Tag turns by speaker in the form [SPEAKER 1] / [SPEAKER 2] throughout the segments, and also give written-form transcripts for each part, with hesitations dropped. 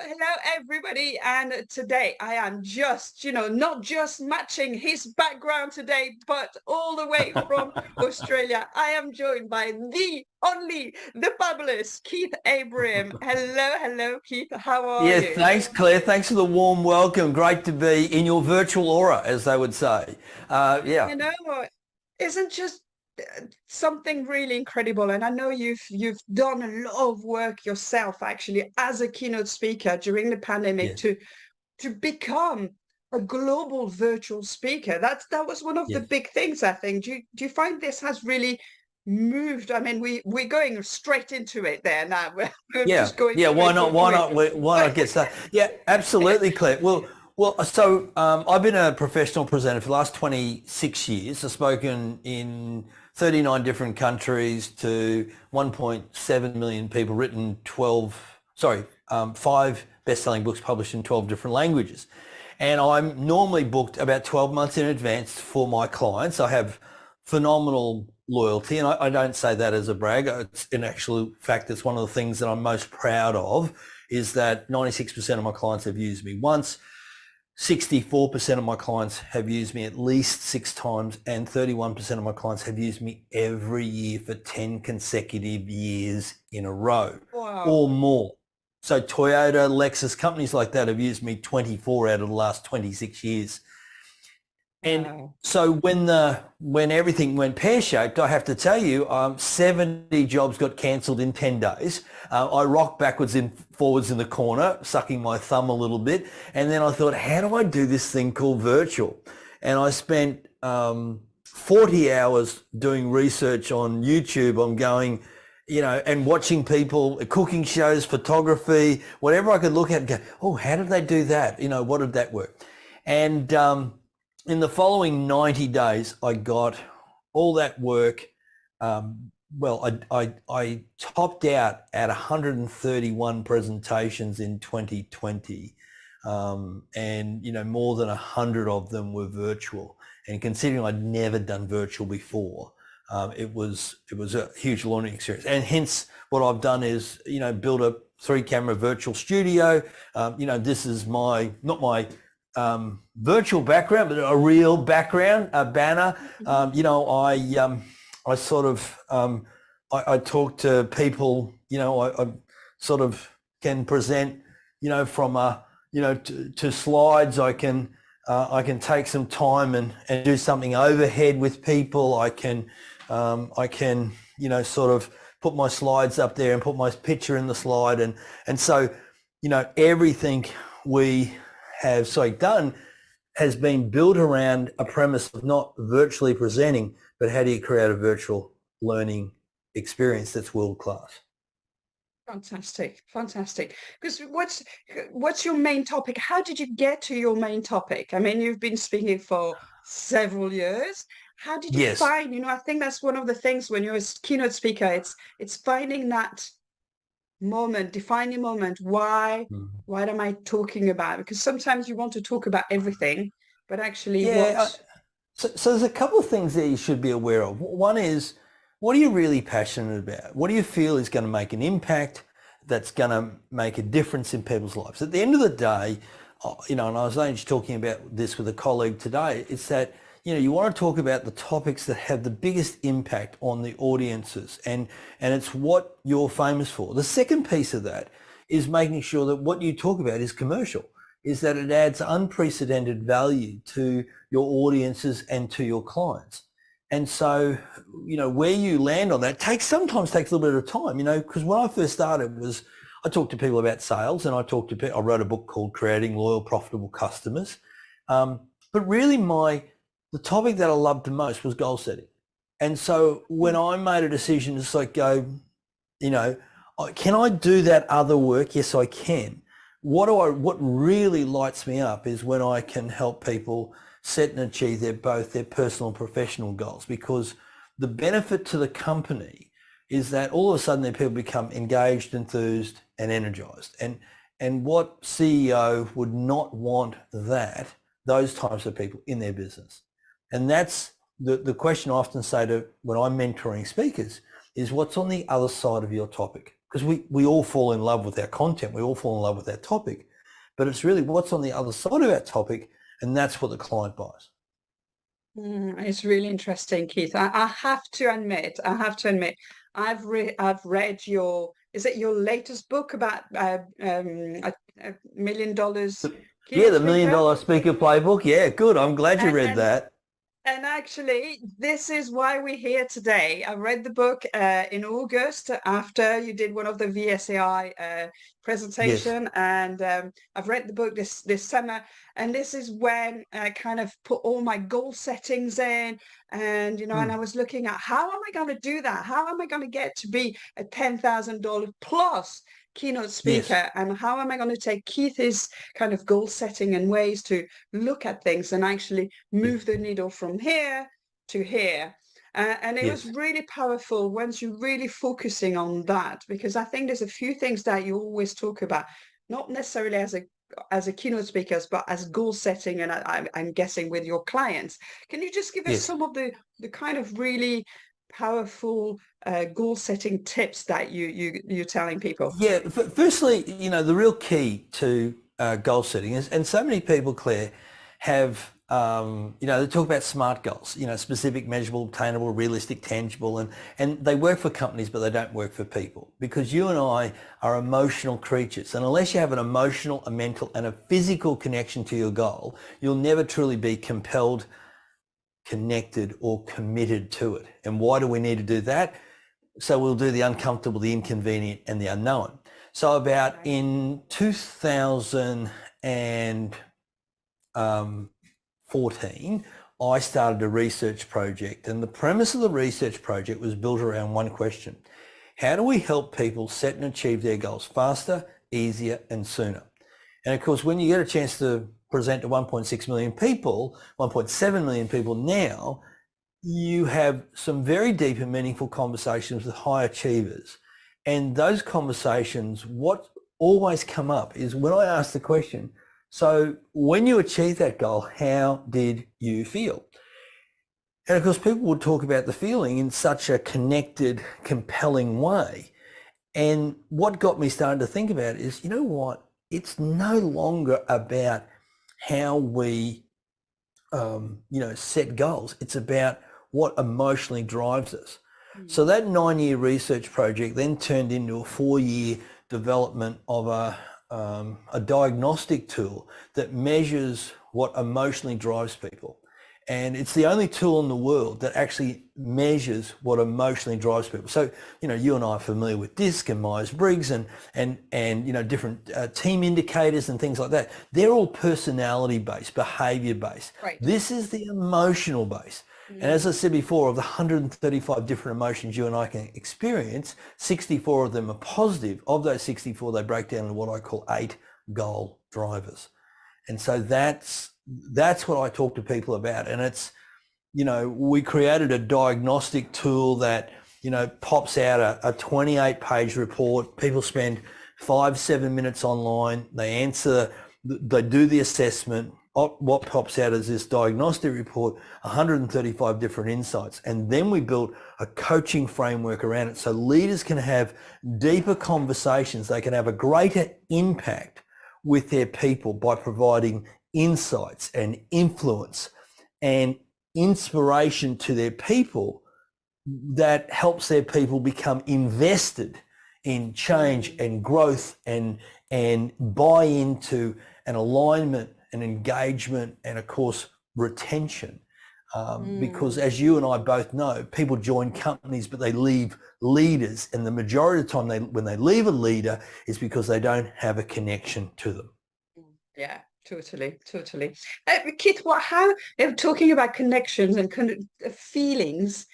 [SPEAKER 1] hello, everybody. And today I am just, not just matching his background today, but all the way from Australia. I am joined by the only, the fabulous Keith Abraham. Hello, Keith. How are
[SPEAKER 2] Yeah,
[SPEAKER 1] you?
[SPEAKER 2] thanks, Claire. Thanks for the warm welcome. Great to be in your virtual aura, as they would say. Yeah.
[SPEAKER 1] You know, isn't just something really incredible. And I know you've done a lot of work yourself actually as a keynote speaker during the pandemic
[SPEAKER 2] Yes.
[SPEAKER 1] to become a global virtual speaker. That was one of the
[SPEAKER 2] Yes.
[SPEAKER 1] big things, I think. Do you find this has really moved? I mean, we're going straight into it there now. We're
[SPEAKER 2] Yeah.
[SPEAKER 1] just going
[SPEAKER 2] Yeah. Why
[SPEAKER 1] straight
[SPEAKER 2] not?
[SPEAKER 1] into
[SPEAKER 2] Why
[SPEAKER 1] it.
[SPEAKER 2] not? Why not get started? Yeah, absolutely, Claire. Well. So I've been a professional presenter for the last 26 years. I've spoken in 39 different countries to 1.7 million people, written 5 best-selling books published in 12 different languages. And I'm normally booked about 12 months in advance for my clients. I have phenomenal loyalty, and I don't say that as a brag. It's in actual fact, it's one of the things that I'm most proud of, is that 96% of my clients have used me once, 64% of my clients have used me at least 6 times, and 31% of my clients have used me every year for 10 consecutive years in a row
[SPEAKER 1] Wow.
[SPEAKER 2] or more. So Toyota, Lexus, companies like that have used me 24 out of the last 26 years. And
[SPEAKER 1] Wow.
[SPEAKER 2] so when everything went pear-shaped, I have to tell you, 70 jobs got cancelled in 10 days. I rocked backwards and forwards in the corner, sucking my thumb a little bit. And then I thought, how do I do this thing called virtual? And I spent 40 hours doing research on YouTube. I'm going, and watching people, cooking shows, photography, whatever I could look at and go, oh, how did they do that? What did that work? And in the following 90 days, I got all that work. I topped out at 131 presentations in 2020, and more than 100 of them were virtual. And considering I'd never done virtual before, it was a huge learning experience. And hence, what I've done is build a 3-camera virtual studio. This is not my virtual background, but a real background, a banner. I sort of, I talk to people, I sort of can present, from to slides. I can take some time and do something overhead with people. I can sort of put my slides up there and put my picture in the slide. And so, everything we have done has been built around a premise of not virtually presenting, but how do you create a virtual learning experience that's world class?
[SPEAKER 1] Fantastic. Because what's your main topic? How did you get to your main topic? I mean, you've been speaking for several years. How did you
[SPEAKER 2] Yes.
[SPEAKER 1] find, I think that's one of the things when you're a keynote speaker, it's finding that moment, defining moment. Why am I talking about? Because sometimes you want to talk about everything, but actually
[SPEAKER 2] So there's a couple of things that you should be aware of. One is, what are you really passionate about? What do you feel is going to make an impact, that's going to make a difference in people's lives? At the end of the day, and I was only just talking about this with a colleague today, it's that, you want to talk about the topics that have the biggest impact on the audiences, and it's what you're famous for. The second piece of that is making sure that what you talk about is commercial, is that it adds unprecedented value to your audiences and to your clients. And so, where you land on that sometimes takes a little bit of time, because when I first started I talked to people about sales, and I wrote a book called Creating Loyal, Profitable Customers. But really the topic that I loved the most was goal setting. And so when I made a decision to go, can I do that other work? Yes, I can. What really lights me up is when I can help people set and achieve both their personal and professional goals, because the benefit to the company is that all of a sudden their people become engaged, enthused, and energized. And what CEO would not want those types of people in their business? And that's the question I often say when I'm mentoring speakers is, what's on the other side of your topic? because we all fall in love with our content, we all fall in love with our topic, but it's really what's on the other side of our topic, and that's what the client buys.
[SPEAKER 1] It's really interesting, Keith. I have to admit, I've read your, is it your latest book about $1 million
[SPEAKER 2] Yeah, the $1
[SPEAKER 1] keynote
[SPEAKER 2] Million
[SPEAKER 1] speaker?
[SPEAKER 2] Speaker Playbook. Yeah, good. I'm glad you read
[SPEAKER 1] And
[SPEAKER 2] that.
[SPEAKER 1] And actually, this is why we're here today. I read the book in August after you did one of the VSAI
[SPEAKER 2] Yes.
[SPEAKER 1] presentation, and I've read the book this summer. And this is when I kind of put all my goal settings in, and and I was looking at how am I going to do that? How am I going to get to be a $10,000 plus keynote
[SPEAKER 2] Yes.
[SPEAKER 1] speaker, and how am I going to take Keith's kind of goal setting and ways to look at things and actually move the needle from here to here. And it was
[SPEAKER 2] Yes.
[SPEAKER 1] really powerful once you're really focusing on that, because I think there's a few things that you always talk about, not necessarily as a keynote speaker, but as goal setting, and I'm guessing with your clients. Can you just give us
[SPEAKER 2] Yes.
[SPEAKER 1] some of the kind of really powerful goal setting tips that you're telling people?
[SPEAKER 2] Yeah. Firstly, the real key to goal setting is, and so many people, Claire, have, they talk about SMART goals, specific, measurable, obtainable, realistic, tangible, and they work for companies, but they don't work for people, because you and I are emotional creatures. And unless you have an emotional, a mental, and a physical connection to your goal, you'll never truly be compelled, connected, or committed to it. And why do we need to do that? So we'll do the uncomfortable, the inconvenient, and the unknown. So about in 2014, I started a research project, and the premise of the research project was built around one question: how do we help people set and achieve their goals faster, easier, and sooner? And of course, when you get a chance to present to 1.6 million people, 1.7 million people now, you have some very deep and meaningful conversations with high achievers. And those conversations, what always come up is when I ask the question, so when you achieved that goal, how did you feel? And of course, people would talk about the feeling in such a connected, compelling way. And what got me starting to think about it is, you know what? It's no longer about how we, set goals. It's about what emotionally drives us. So that 9-year research project then turned into a 4-year development of a diagnostic tool that measures what emotionally drives people. And it's the only tool in the world that actually measures what emotionally drives people. So, you and I are familiar with DISC and Myers-Briggs and different team indicators and things like that. They're all personality-based, behavior-based.
[SPEAKER 1] Right.
[SPEAKER 2] This is the emotional base. And as I said before, of the 135 different emotions you and I can experience, 64 of them are positive. Of those 64, they break down into what I call 8 goal drivers. And so that's what I talk to people about. And it's, we created a diagnostic tool that, pops out a 28-page report. People spend 5-7 minutes online. They do the assessment. What pops out is this diagnostic report, 135 different insights. And then we built a coaching framework around it so leaders can have deeper conversations. They can have a greater impact with their people by providing insights and influence and inspiration to their people that helps their people become invested in change and growth and buy into an alignment and engagement and, of course, retention. Because as you and I both know, people join companies, but they leave leaders. And the majority of the time when they leave a leader is because they don't have a connection to them.
[SPEAKER 1] Yeah, totally. Keith, talking about connections and feelings,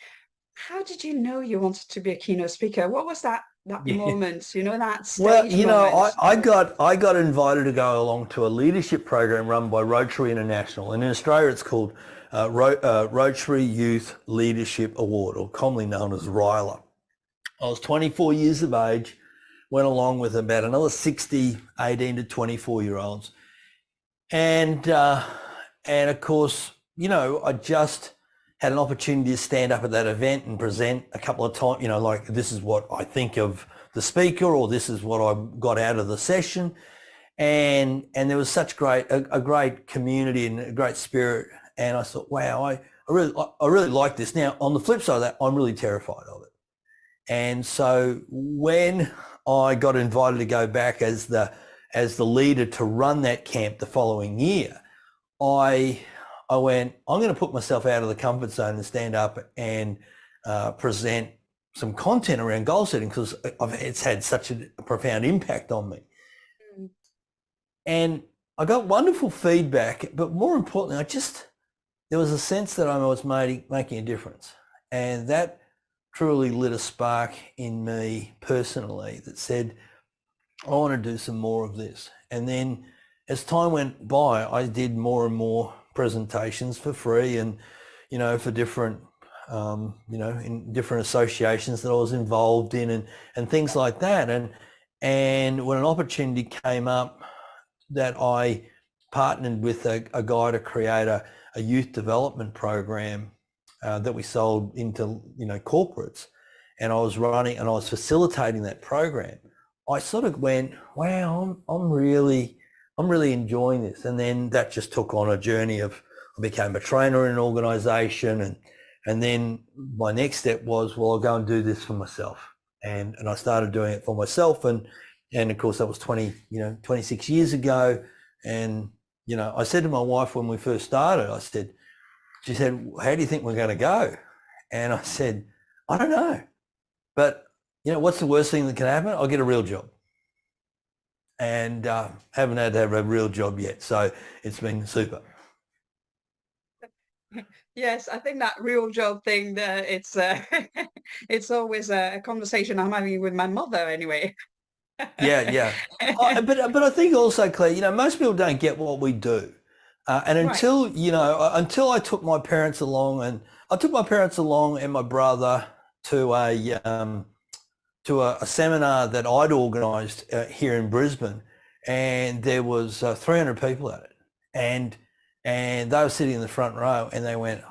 [SPEAKER 1] how did you know you wanted to be a keynote speaker? What was that moment, that stage moment?
[SPEAKER 2] I got invited to go along to a leadership program run by Rotary International. And in Australia, it's called Rotary Youth Leadership Award, or commonly known as RYLA. I was 24 years of age, went along with about another 60, 18 to 24-year-olds. And of course, I just had an opportunity to stand up at that event and present a couple of times, like, this is what I think of the speaker, or this is what I got out of the session. And there was such a great community and a great spirit. And I thought, wow, I really like this. Now, on the flip side of that, I'm really terrified of it. And so when I got invited to go back as the leader to run that camp the following year, I went, I'm going to put myself out of the comfort zone and stand up and present some content around goal setting, because it's had such a profound impact on me. And I got wonderful feedback, but more importantly, there was a sense that I was making a difference. And that truly lit a spark in me personally that said, I want to do some more of this. And then as time went by, I did more and more presentations for free and, for different, in different associations that I was involved in and things like that. And when an opportunity came up that I partnered with a guy to create a youth development program that we sold into, corporates, and I was running and I was facilitating that program, I sort of went, wow, I'm really enjoying this. And then that just took on a journey of, I became a trainer in an organization, and then my next step was, well, I'll go and do this for myself. And I started doing it for myself. And of course that was 26 years ago. And, I said to my wife when we first started, she said, how do you think we're going to go? And I said, I don't know. But, what's the worst thing that can happen? I'll get a real job. And haven't had to have a real job yet. So it's been super.
[SPEAKER 1] Yes, I think that real job thing, it's it's always a conversation I'm having with my mother anyway.
[SPEAKER 2] Yeah. But I think also, Claire, most people don't get what we do. And until, until I took my parents along, and my brother to a seminar that I'd organised here in Brisbane, and there was 300 people at it, and they were sitting in the front row, and they went,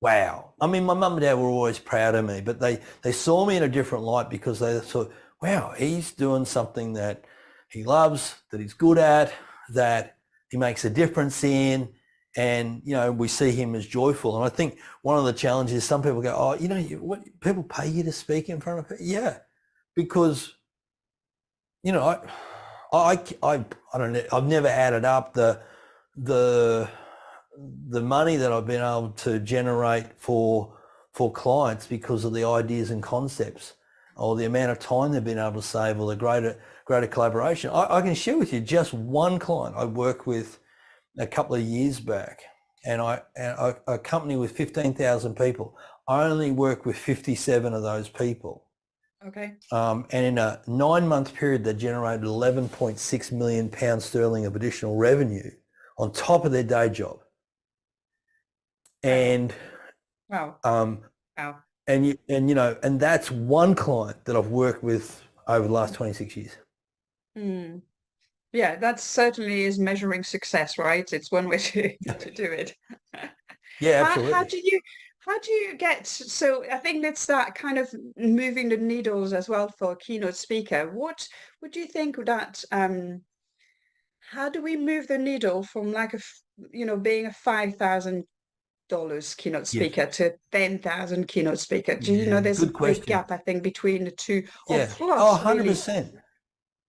[SPEAKER 2] wow. I mean, my mum and dad were always proud of me, but they saw me in a different light, because they thought, wow, he's doing something that he loves, that he's good at, that he makes a difference in, and, we see him as joyful. And I think one of the challenges is some people go, what, people pay you to speak in front of people? Yeah, because, I don't know, I've never added up the money that I've been able to generate for clients because of the ideas and concepts, or the amount of time they've been able to save, or the greater collaboration. I can share with you just one client I worked with a couple of years back, and a company with 15,000 people. I only work with 57 of those people.
[SPEAKER 1] Okay.
[SPEAKER 2] And in a 9-month period, they generated 11.6 million pounds sterling of additional revenue on top of their day job. And
[SPEAKER 1] wow.
[SPEAKER 2] Wow. And that's one client that I've worked with over the last 26 years.
[SPEAKER 1] Yeah, that certainly is measuring success, right? It's one way to do it.
[SPEAKER 2] Yeah, absolutely.
[SPEAKER 1] How do you get, so I think that's that kind of moving the needles as well for a keynote speaker. What would you think of that? How do we move the needle from like being a $5,000 keynote speaker to 10,000 keynote speaker? Do you know there's a big gap, I think, between the two?
[SPEAKER 2] Yeah.
[SPEAKER 1] Plus,
[SPEAKER 2] 100%.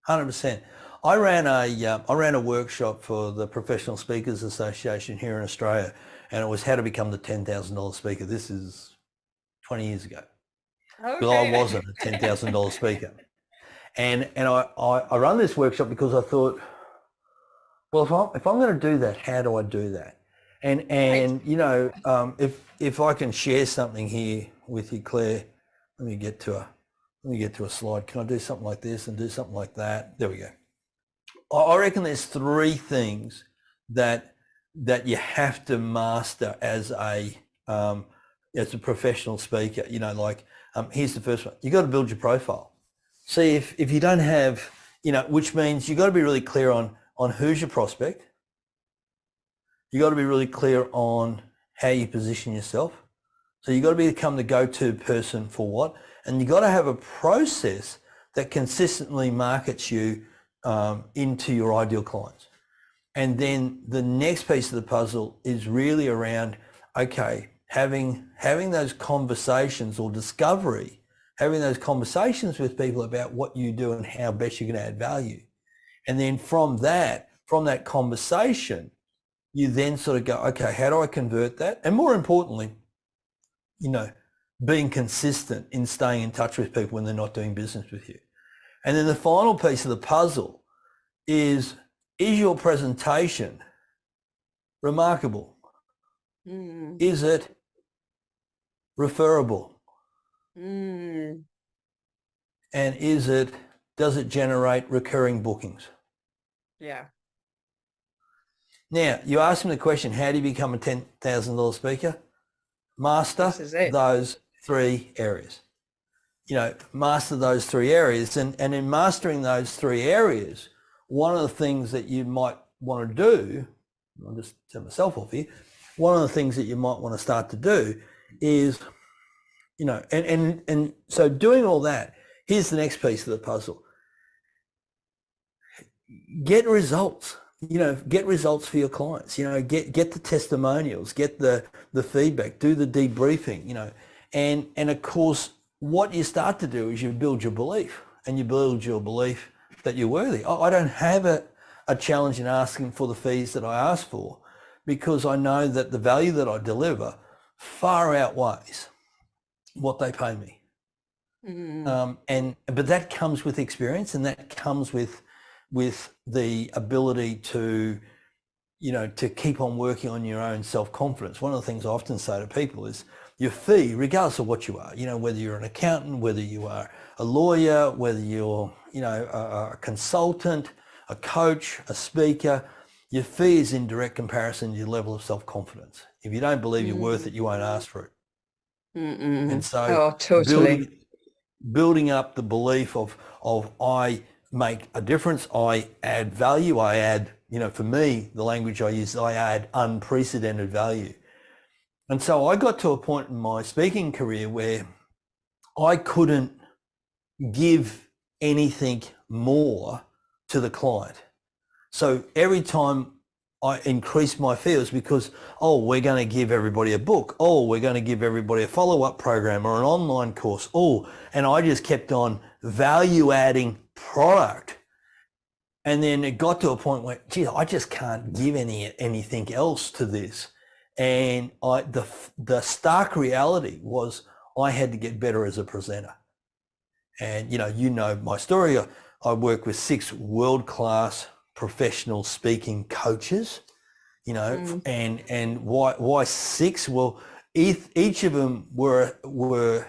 [SPEAKER 2] 100%. I ran a workshop for the Professional Speakers Association here in Australia, and it was how to become the $10,000 speaker. This is 20 years ago.
[SPEAKER 1] Okay.
[SPEAKER 2] Because I wasn't a $10,000 speaker. And I run this workshop because I thought, well, if I'm going to do that, how do I do that? And if I can share something here with you, Claire, let me get to a slide. Can I do something like this and do something like that? There we go. I reckon there's 3 things that you have to master as a professional speaker. Here's the first one. You got to build your profile. See, if you don't have, which means you got to be really clear on who's your prospect. You got to be really clear on how you position yourself. So you got to become the go-to person for what. And you've got to have a process that consistently markets you into your ideal clients. And then the next piece of the puzzle is really around, okay, having those conversations or discovery, having those conversations with people about what you do and how best you can add value. And then from that conversation, you then sort of go, okay, how do I convert that? And more importantly, being consistent in staying in touch with people when they're not doing business with you. And then the final piece of the puzzle is your presentation remarkable? Is it referable? And does it generate recurring bookings?
[SPEAKER 1] Yeah.
[SPEAKER 2] Now, you ask me the question, how do you become a $10,000 speaker? Master those three areas. Master those three areas. And in mastering those three areas, one of the things that you might want to do, I'll just turn myself off here, one of the things that you might want to start to do is, and so doing all that, here's the next piece of the puzzle. Get results. Get results for your clients, get the testimonials, get the feedback, do the debriefing, and of course, what you start to do is you build your belief, and you build your belief that you're worthy. I don't have a challenge in asking for the fees that I ask for, because I know that the value that I deliver far outweighs what they pay me. But that comes with experience, and that comes with the ability to keep on working on your own self-confidence. One of the things I often say to people is your fee, regardless of what you are, whether you're an accountant, whether you are a lawyer, whether you're, a consultant, a coach, a speaker, your fee is in direct comparison to your level of self-confidence. If you don't believe you're worth it, you won't ask for it. And so
[SPEAKER 1] totally.
[SPEAKER 2] building up the belief of I make a difference, I add value, I add, for me, the language I use, I add unprecedented value. And so I got to a point in my speaking career where I couldn't give anything more to the client. So every time I increased my fee, it was because, we're going to give everybody a book. We're going to give everybody a follow-up program or an online course. And I just kept on value-adding product. And then it got to a point where, I just can't give anything else to this. And the stark reality was I had to get better as a presenter. And, my story. I work with 6 world-class professional speaking coaches, and why 6? Well, each of them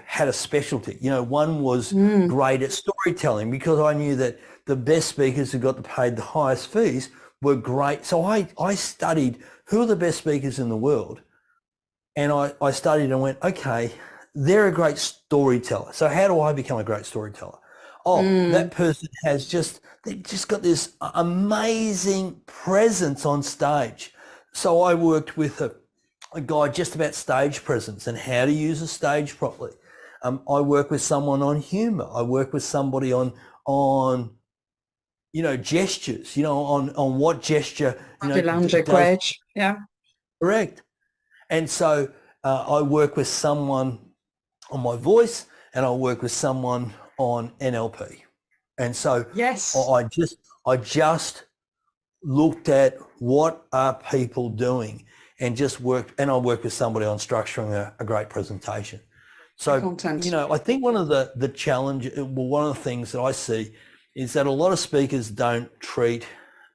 [SPEAKER 2] had a specialty. One was great at storytelling, because I knew that the best speakers who got paid the highest fees were great. So I studied who are the best speakers in the world, and I studied and went, okay, they're a great storyteller. So how do I become a great storyteller? That person they just got this amazing presence on stage. So I worked with a guy just about stage presence and how to use a stage properly. I work with someone on humor. I work with somebody on gestures, on what gesture.
[SPEAKER 1] Language, yeah.
[SPEAKER 2] Correct. And so I work with someone on my voice, and I work with someone on NLP. And so
[SPEAKER 1] yes,
[SPEAKER 2] I just looked at what are people doing and just worked, and I worked with somebody on structuring a great presentation. So,
[SPEAKER 1] content.
[SPEAKER 2] I think one of the challenge, one of the things that I see is that a lot of speakers don't treat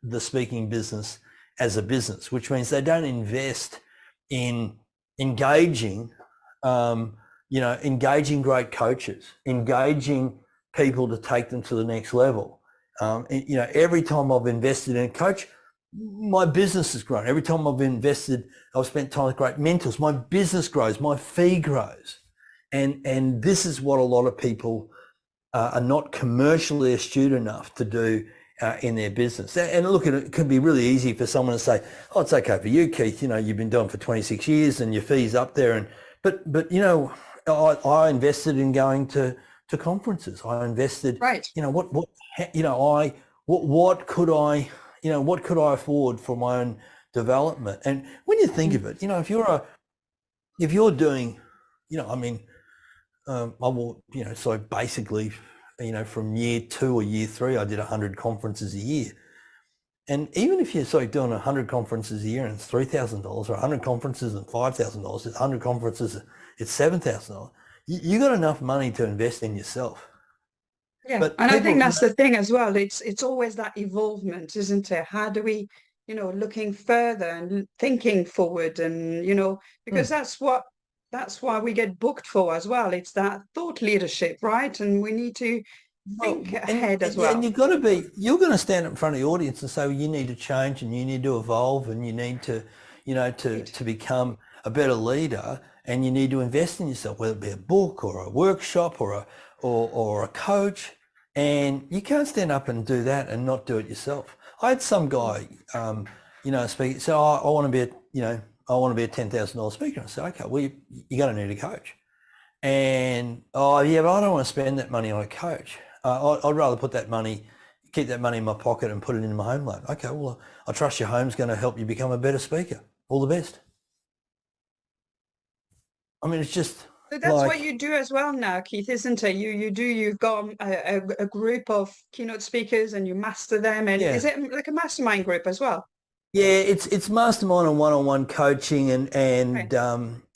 [SPEAKER 2] the speaking business as a business, which means they don't invest in engaging, engaging great coaches, engaging people to take them to the next level. Every time I've invested in a coach, my business has grown. Every time I've spent time with great mentors, my business grows, my fee grows. And this is what a lot of people are not commercially astute enough to do in their business. And look, it can be really easy for someone to say, it's okay for you, Keith, you've been doing it for 26 years and your fee's up there. But I invested in going to conferences. I invested,
[SPEAKER 1] Right.
[SPEAKER 2] what could I, what could I afford for my own development? And when you think of it, if you're doing, I mean, I will, so basically, from year 2 or year 3, I did 100 conferences a year. And even if you're doing 100 conferences a year and it's $3,000, or 100 conferences and $5,000, it's 100 conferences, it's $7,000. You got enough money to invest in yourself.
[SPEAKER 1] Yeah,
[SPEAKER 2] But
[SPEAKER 1] and I think that's the thing as well. It's always that evolvement, isn't it? How do we, looking further and thinking forward, and because that's why we get booked for as well. It's that thought leadership, right? And we need to think ahead as well.
[SPEAKER 2] And you're going to stand up in front of the audience and say, well, you need to change and you need to evolve and you need to, to become a better leader, and you need to invest in yourself, whether it be a book or a workshop or a coach. And you can't stand up and do that and not do it yourself. I had some guy, speak. So I want to be a $10,000 speaker. I said, okay, well, you're going to need a coach. And but I don't want to spend that money on a coach. I'd rather keep that money in my pocket and put it in my home loan. Okay, well, I trust your home's going to help you become a better speaker. All the best. I mean, it's just.
[SPEAKER 1] So that's what you do as well now, Keith, isn't it? You've got a group of keynote speakers and you master them. And is it like a mastermind group as well?
[SPEAKER 2] Yeah, it's mastermind and one-on-one coaching and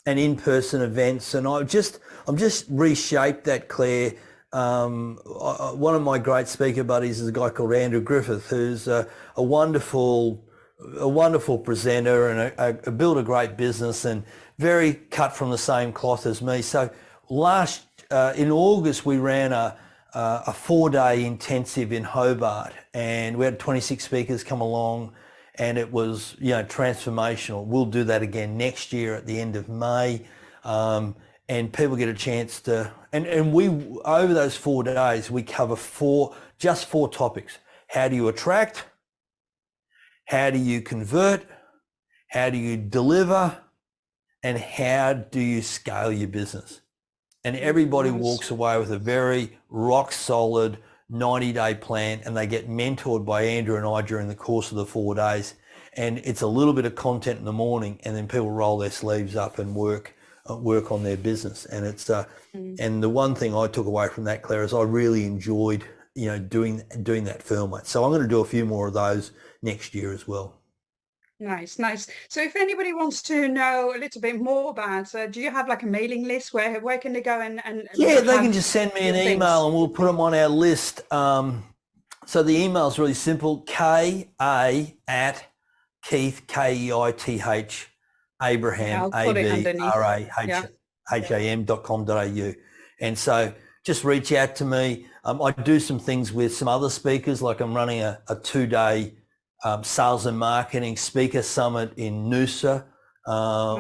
[SPEAKER 2] in-person events. And I'm just reshaped that, Claire. One of my great speaker buddies is a guy called Andrew Griffith, who's a wonderful presenter and built a great business and very cut from the same cloth as me. So in August, we ran a 4-day intensive in Hobart, and we had 26 speakers come along, and it was, transformational. We'll do that again next year at the end of May. And people get a chance to, and we, over those 4 days, we cover four topics. How do you attract? How do you convert? How do you deliver? And how do you scale your business? And everybody walks away with a very rock solid 90-day plan, and they get mentored by Andrew and I during the course of the 4 days. And it's a little bit of content in the morning, and then people roll their sleeves up and work on their business. And it's and the one thing I took away from that, Claire, is I really enjoyed doing that format. So I'm going to do a few more of those next year as well.
[SPEAKER 1] Nice. So if anybody wants to know a little bit more about, do you have like a mailing list where can they go and
[SPEAKER 2] yeah, they can just send me an email and we'll put them on our list. So the email is really simple: Keith, Keith, Abraham, abraham.com.au. And so just reach out to me. I do some things with some other speakers, like I'm running a 2-day sales and marketing speaker summit in Noosa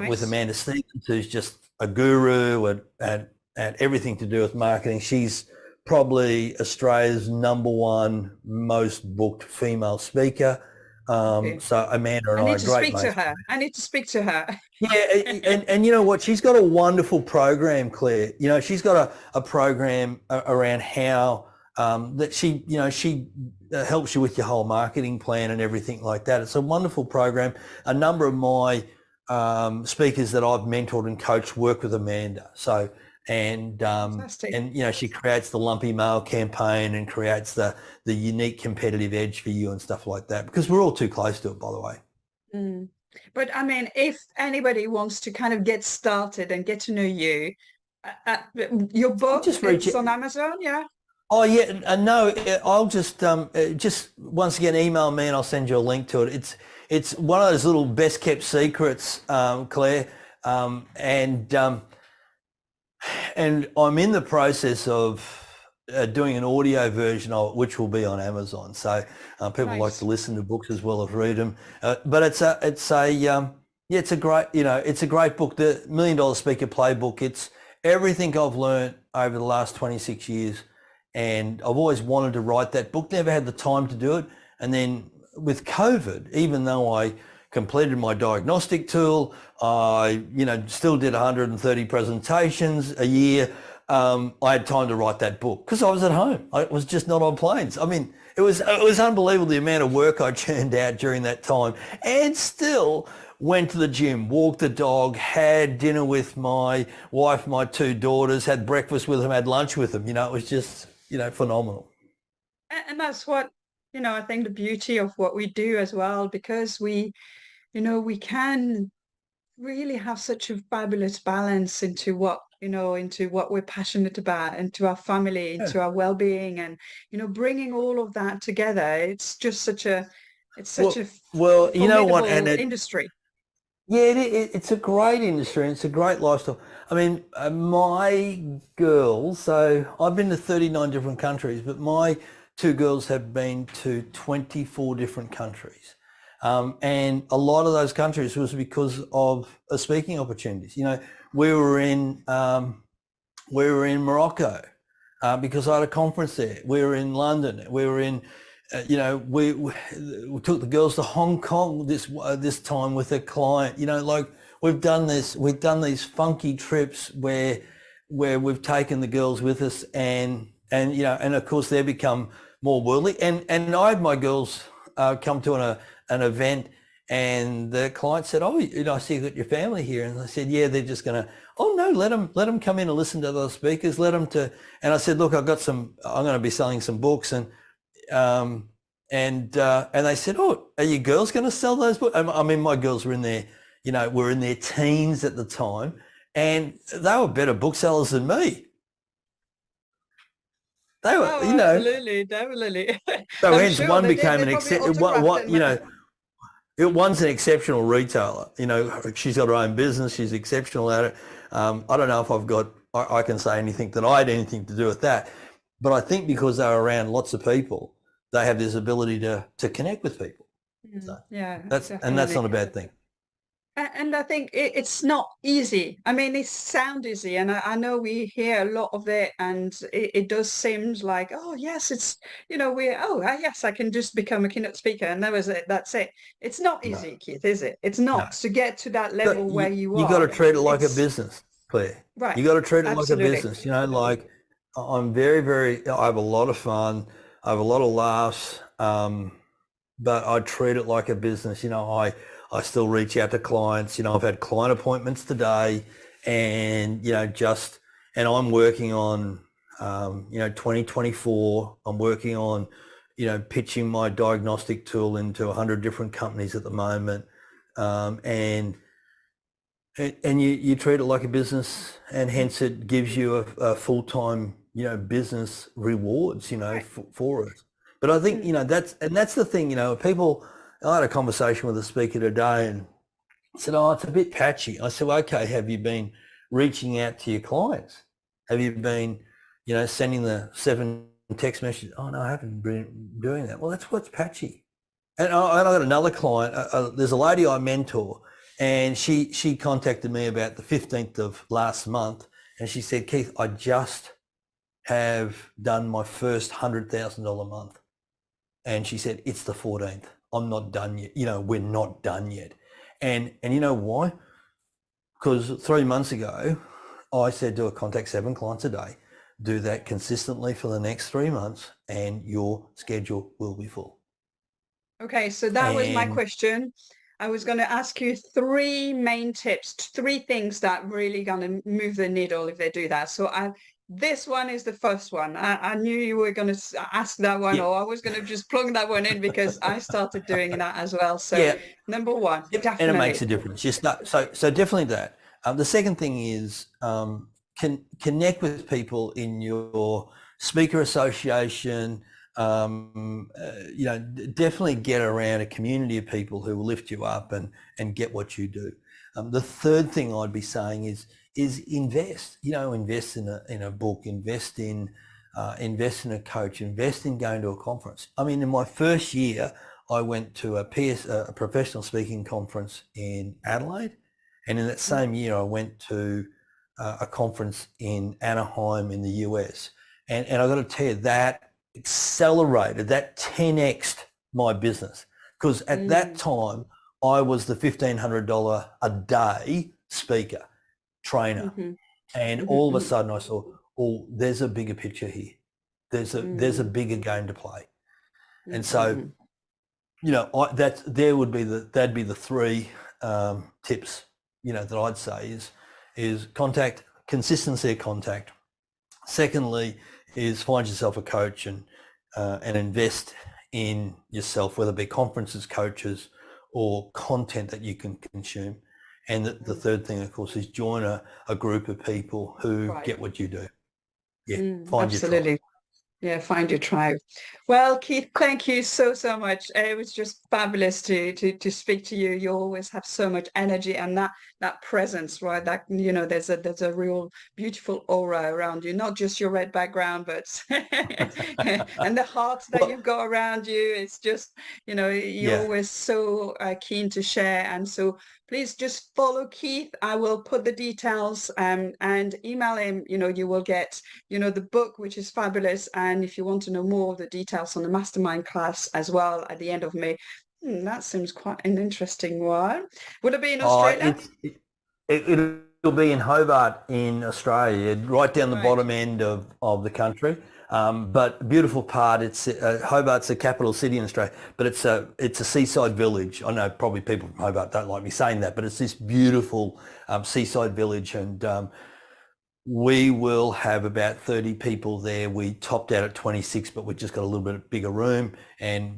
[SPEAKER 2] with Amanda Stevens, who's just a guru at everything to do with marketing. She's probably Australia's #1 most booked female speaker. So Amanda and I are great mates.
[SPEAKER 1] I need to speak to her.
[SPEAKER 2] Yeah, and you know what? She's got a wonderful program, Claire. She's got a program around how that she helps you with your whole marketing plan and everything like that. It's a wonderful program. A number of my speakers that I've mentored and coached work with Amanda. So and she creates the lumpy mail campaign and creates the unique competitive edge for you and stuff like that, because we're all too close to it, by the way.
[SPEAKER 1] But I mean, if anybody wants to kind of get started and get to know you, your book is on Amazon, yeah?
[SPEAKER 2] Oh yeah, no, I'll just once again email me and I'll send you a link to it. It's one of those little best kept secrets, Claire, and I'm in the process of doing an audio version of it, which will be on Amazon. So people like to listen to books as well as read them. But it's a great book. The $1 Million Speaker Playbook. It's everything I've learned over the last 26 years. And I've always wanted to write that book, never had the time to do it. And then with COVID, even though I completed my diagnostic tool. I, still did 130 presentations a year. I had time to write that book because I was at home. I was just not on planes. I mean, it was unbelievable the amount of work I churned out during that time, and still went to the gym, walked the dog, had dinner with my wife, my two daughters, had breakfast with them, had lunch with them. It was just, phenomenal.
[SPEAKER 1] And that's what, I think the beauty of what we do as well, because we can really have such a fabulous balance into what we're passionate about, into our family, into our well-being, and bringing all of that together. It's just such a
[SPEAKER 2] well, you know what, and
[SPEAKER 1] industry.
[SPEAKER 2] Yeah, it's a great industry and it's a great lifestyle. I mean, my girls, so I've been to 39 different countries, but my two girls have been to 24 different countries. And a lot of those countries was because of speaking opportunities. We were in Morocco because I had a conference there. We were in London. We were in, we took the girls to Hong Kong this time with a client. We've done these funky trips where we've taken the girls with us, and of course they become more worldly. And I had my girls come to an event, and the client said, "Oh, I see you've got your family here." And I said, "Yeah, they're just going to." "Oh no, let them come in and listen to the speakers. Let them to." And I said, "Look, I'm going to be selling some books, and they said, "Oh, are you girls going to sell those books?" I mean, my girls were in their teens at the time, and they were better booksellers than me. They were,
[SPEAKER 1] absolutely, definitely.
[SPEAKER 2] So hence one became one's an exceptional retailer. She's got her own business. She's exceptional at it. I don't know if I can say anything that I had anything to do with that, but I think because they're around lots of people, they have this ability to connect with people. So that's not a bad thing.
[SPEAKER 1] And I think it's not easy. I mean, it sounds easy, and I know we hear a lot of it, and it does seem like, oh yes, it's yes, I can just become a keynote speaker, and that was it. That's it. It's not easy, Keith, is it? It's not to get to that level where you are.
[SPEAKER 2] You got to treat it like a business, Claire.
[SPEAKER 1] Right.
[SPEAKER 2] You got to treat it
[SPEAKER 1] Absolutely.
[SPEAKER 2] like a business. Like I'm very, very. I have a lot of fun. I have a lot of laughs, but I treat it like a business. I still reach out to clients. I've had client appointments today, and and I'm working on 2024. I'm working on pitching my diagnostic tool into 100 different companies at the moment, and you treat it like a business, and hence it gives you a full-time business rewards for it. But I think that's the thing. People. I had a conversation with a speaker today and said, "Oh, it's a bit patchy." I said, well, "Okay, have you been reaching out to your clients? Have you been, sending the 7 text messages?" "Oh, no, I haven't been doing that." "Well, that's what's patchy." And I got another client. There's a lady I mentor, and she contacted me about the 15th of last month, and she said, "Keith, I just have done my first $100,000 month." And she said, "It's the 14th. I'm not done yet. We're not done yet." And you know why? Because 3 months ago, I said to her, contact 7 clients a day, do that consistently for the next 3 months, and your schedule will be full.
[SPEAKER 1] Okay, so that was my question. I was going to ask you 3 main tips, 3 things that really going to move the needle if they do that. So this one is the first one. I knew you were going to ask that one, or I was going to just plug that one in because I started doing that as well. So number 1, definitely.
[SPEAKER 2] And it makes a difference. So definitely that. The second thing is connect with people in your speaker association. Definitely get around a community of people who will lift you up and get what you do. The third thing I'd be saying is invest. Invest in a book, invest in a coach, invest in going to a conference. I mean, in my first year, I went to a professional speaking conference in Adelaide, and in that same year, I went to a conference in Anaheim in the US. And I got to tell you, that accelerated, that 10x'd my business, because at that time I was the $1,500 a day speaker, trainer.
[SPEAKER 1] Mhm.
[SPEAKER 2] And
[SPEAKER 1] Mhm,
[SPEAKER 2] all of a
[SPEAKER 1] mhm,
[SPEAKER 2] sudden I saw, oh, there's a bigger picture here. There's a bigger game to play. And so,
[SPEAKER 1] mhm.
[SPEAKER 2] you know, that'd be the three tips, you know, that I'd say is consistency of contact. Secondly, is find yourself a coach and invest in yourself, whether it be conferences, coaches, or content that you can consume. And the third thing, of course, is join a group of people who
[SPEAKER 1] Right.
[SPEAKER 2] get what you do. Yeah, find your tribe.
[SPEAKER 1] Absolutely. Yeah, find your tribe. Well, Keith, thank you so, so much. It was just fabulous to speak to you. You always have so much energy and that presence, right? That, you know, there's a real beautiful aura around you, not just your red background, but and the heart that
[SPEAKER 2] Well,
[SPEAKER 1] you've got around you. It's just, you know, you're
[SPEAKER 2] yeah.
[SPEAKER 1] always so keen to share. And so please just follow Keith. I will put the details and email him. You know, you will get, you know, the book, which is fabulous. And if you want to know more of the details on the mastermind class as well at the end of May, that seems quite an interesting one. Would it be in
[SPEAKER 2] Oh,
[SPEAKER 1] Australia?
[SPEAKER 2] it'll be in Hobart in Australia, right down the
[SPEAKER 1] Right.
[SPEAKER 2] bottom end of the country. But beautiful part. It's Hobart's the capital city in Australia, but it's a seaside village. I know probably people from Hobart don't like me saying that, but it's this beautiful seaside village, and we will have about 30 people there. We topped out at 26, but we've just got a little bit bigger room,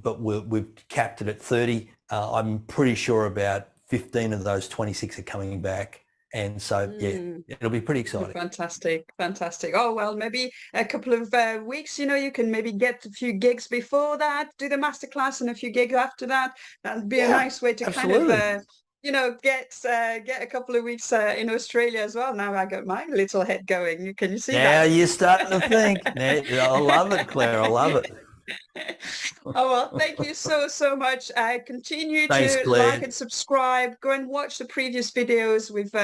[SPEAKER 2] but we've capped it at 30. I'm pretty sure about 15 of those 26 are coming back. And so, yeah, it'll be pretty exciting.
[SPEAKER 1] Fantastic, fantastic. Oh, well, maybe a couple of weeks, you know, you can maybe get a few gigs before that, do the masterclass and a few gigs after that. That'd be a
[SPEAKER 2] Yeah,
[SPEAKER 1] nice way to
[SPEAKER 2] absolutely.
[SPEAKER 1] kind of, you know, get a couple of weeks in Australia as well. Now I got my little head going. Can you see
[SPEAKER 2] Now
[SPEAKER 1] that?
[SPEAKER 2] you're starting to think. Now, I love it, Claire. I love it.
[SPEAKER 1] Oh, well, thank you so, so much. Continue
[SPEAKER 2] Thanks,
[SPEAKER 1] to like
[SPEAKER 2] Claire.
[SPEAKER 1] and subscribe. Go and watch the previous videos with,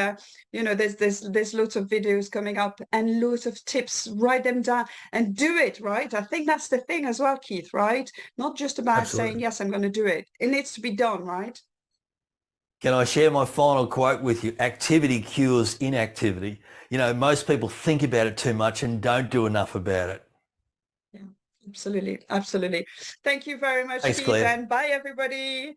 [SPEAKER 1] you know, there's lots of videos coming up and lots of tips. Write them down and do it, right? I think that's the thing as well, Keith, right? Not just about saying,
[SPEAKER 2] Absolutely.
[SPEAKER 1] yes, I'm going to do it. It needs to be done, right?
[SPEAKER 2] Can I share my final quote with you? Activity cures inactivity. You know, most people think about it too much and don't do enough about it.
[SPEAKER 1] Yeah, absolutely. Absolutely. Thank you very much,
[SPEAKER 2] Thanks,
[SPEAKER 1] Keith,
[SPEAKER 2] Claire.
[SPEAKER 1] and bye, everybody.